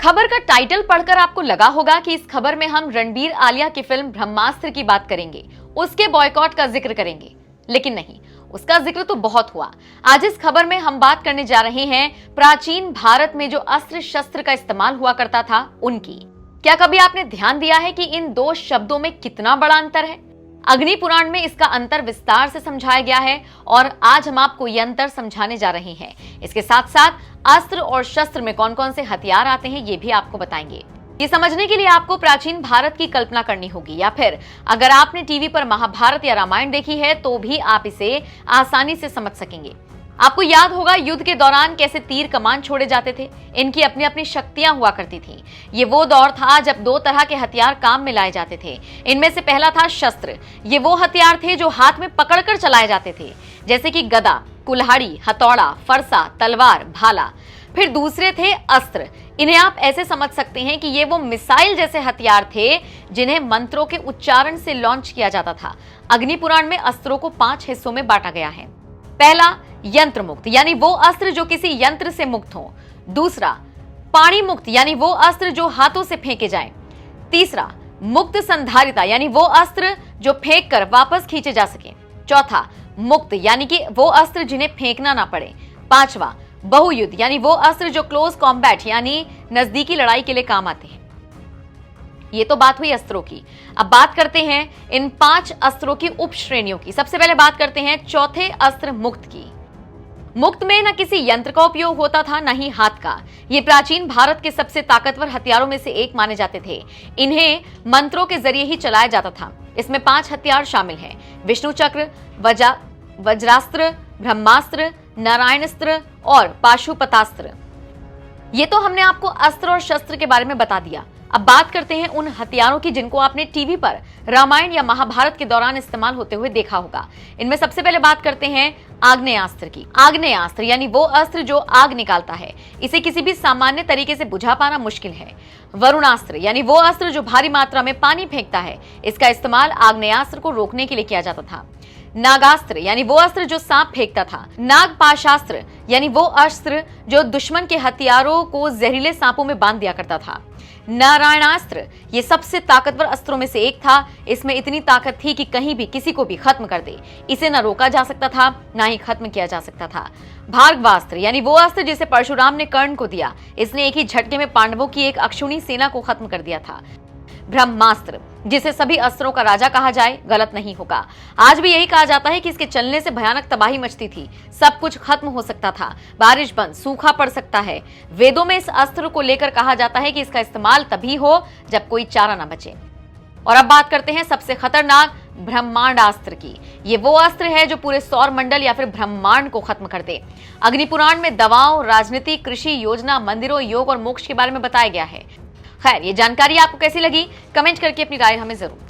खबर का टाइटल पढ़कर आपको लगा होगा कि इस खबर में हम रणबीर आलिया की फिल्म ब्रह्मास्त्र की बात करेंगे, उसके बॉयकॉट का जिक्र करेंगे। लेकिन नहीं, उसका जिक्र तो बहुत हुआ। आज इस खबर में हम बात करने जा रहे हैं प्राचीन भारत में जो अस्त्र शस्त्र का इस्तेमाल हुआ करता था उनकी। क्या कभी आपने ध्यान दिया है कि इन दो शब्दों में कितना बड़ा अंतर है? अग्नि पुराण में इसका अंतर विस्तार से समझाया गया है और आज हम आपको यह अंतर समझाने जा रहे हैं। इसके साथ साथ अस्त्र और शस्त्र में कौन कौन से हथियार आते हैं ये भी आपको बताएंगे। ये समझने के लिए आपको प्राचीन भारत की कल्पना करनी होगी, या फिर अगर आपने टीवी पर महाभारत या रामायण देखी है तो भी आप इसे आसानी से समझ सकेंगे। आपको याद होगा युद्ध के दौरान कैसे तीर कमान छोड़े जाते थे। इनकी अपनी अपनी शक्तियां हुआ करती थी। ये वो दौर था जब दो तरह के हथियार काम में लाए जाते थे। इनमें से पहला था शस्त्र। ये वो हथियार थे जो हाथ में पकड़कर चलाए जाते थे, जैसे कि गदा, कुल्हाड़ी, हथौड़ा, फरसा, तलवार, भाला। फिर दूसरे थे अस्त्र। इन्हें आप ऐसे समझ सकते हैं कि ये वो मिसाइल जैसे हथियार थे जिन्हें मंत्रों के उच्चारण से लॉन्च किया जाता था। अग्नि पुराण में अस्त्रों को 5 हिस्सों में बांटा गया है। पहला, यंत्र मुक्त, यानी वो अस्त्र जो किसी यंत्र से मुक्त हो। दूसरा, पाणी मुक्त, यानी वो अस्त्र जो हाथों से फेंके जाएं। तीसरा, मुक्त संधारिता, यानी वो अस्त्र जो फेंक कर वापस खींचे जा सके। चौथा, मुक्त, यानी कि वो अस्त्र जिन्हें फेंकना ना पड़े। पांचवा, बहुयुद्ध, यानी वो अस्त्र जो क्लोज कॉम्बैट यानी नजदीकी लड़ाई के लिए काम आते हैं। ये तो बात हुई अस्त्रों की। अब बात करते हैं इन 5 अस्त्रों की उप श्रेणियों की। सबसे पहले बात करते हैं चौथे अस्त्र मुक्त की। मुक्त में न किसी यंत्र का उपयोग होता था, न ही हाथ का। ये प्राचीन भारत के सबसे ताकतवर हथियारों में से एक माने जाते थे। इन्हें मंत्रों के जरिए ही चलाया जाता था। इसमें 5 हथियार शामिल हैं: विष्णु चक्र, वज्रास्त्र, ब्रह्मास्त्र, नारायणास्त्र और पाशुपतास्त्र। ये तो हमने आपको अस्त्र और शस्त्र के बारे में बता दिया। अब बात करते हैं उन हथियारों की जिनको आपने टीवी पर रामायण या महाभारत के दौरान इस्तेमाल होते हुए देखा होगा। इनमें सबसे पहले बात करते हैं आग्नेयास्त्र की। आग्नेयास्त्र यानी वो अस्त्र जो आग निकालता है। इसे किसी भी सामान्य तरीके से बुझा पाना मुश्किल है। वरुणास्त्र यानी वो अस्त्र जो भारी मात्रा में पानी फेंकता है। इसका इस्तेमाल आग्नेयास्त्र को रोकने के लिए किया जाता था। नागास्त्र यानी वो अस्त्र जो सांप फेंकता था। नागपाशास्त्र यानी वो अस्त्र जो दुश्मन के हथियारों को जहरीले सांपों में बांध दिया करता था। नारायणास्त्र ये सबसे ताकतवर अस्त्रों में से एक था। इसमें इतनी ताकत थी कि कहीं भी किसी को भी खत्म कर दे। इसे न रोका जा सकता था, ना ही खत्म किया जा सकता था। भार्गवास्त्र यानी वो अस्त्र जिसे परशुराम ने कर्ण को दिया। इसने एक ही झटके में पांडवों की एक अक्षुणी सेना को खत्म कर दिया था। ब्रह्मास्त्र जिसे सभी अस्त्रों का राजा कहा जाए गलत नहीं होगा। आज भी यही कहा जाता है कि इसके चलने से भयानक तबाही मचती थी। सब कुछ खत्म हो सकता था, बारिश बंद, सूखा पड़ सकता है। वेदों में इस अस्त्र को लेकर कहा जाता है कि इसका इस्तेमाल तभी हो जब कोई चारा न बचे। और अब बात करते हैं सबसे खतरनाक ब्रह्मांडास्त्र की। ये वो अस्त्र है जो पूरे सौर मंडल या फिर ब्रह्मांड को खत्म कर दे। अग्नि पुराण में दवाओं, राजनीति, कृषि, योजना, मंदिरों, योग और मोक्ष के बारे में बताया गया है। खैर, ये जानकारी आपको कैसी लगी? कमेंट करके अपनी राय हमें जरूर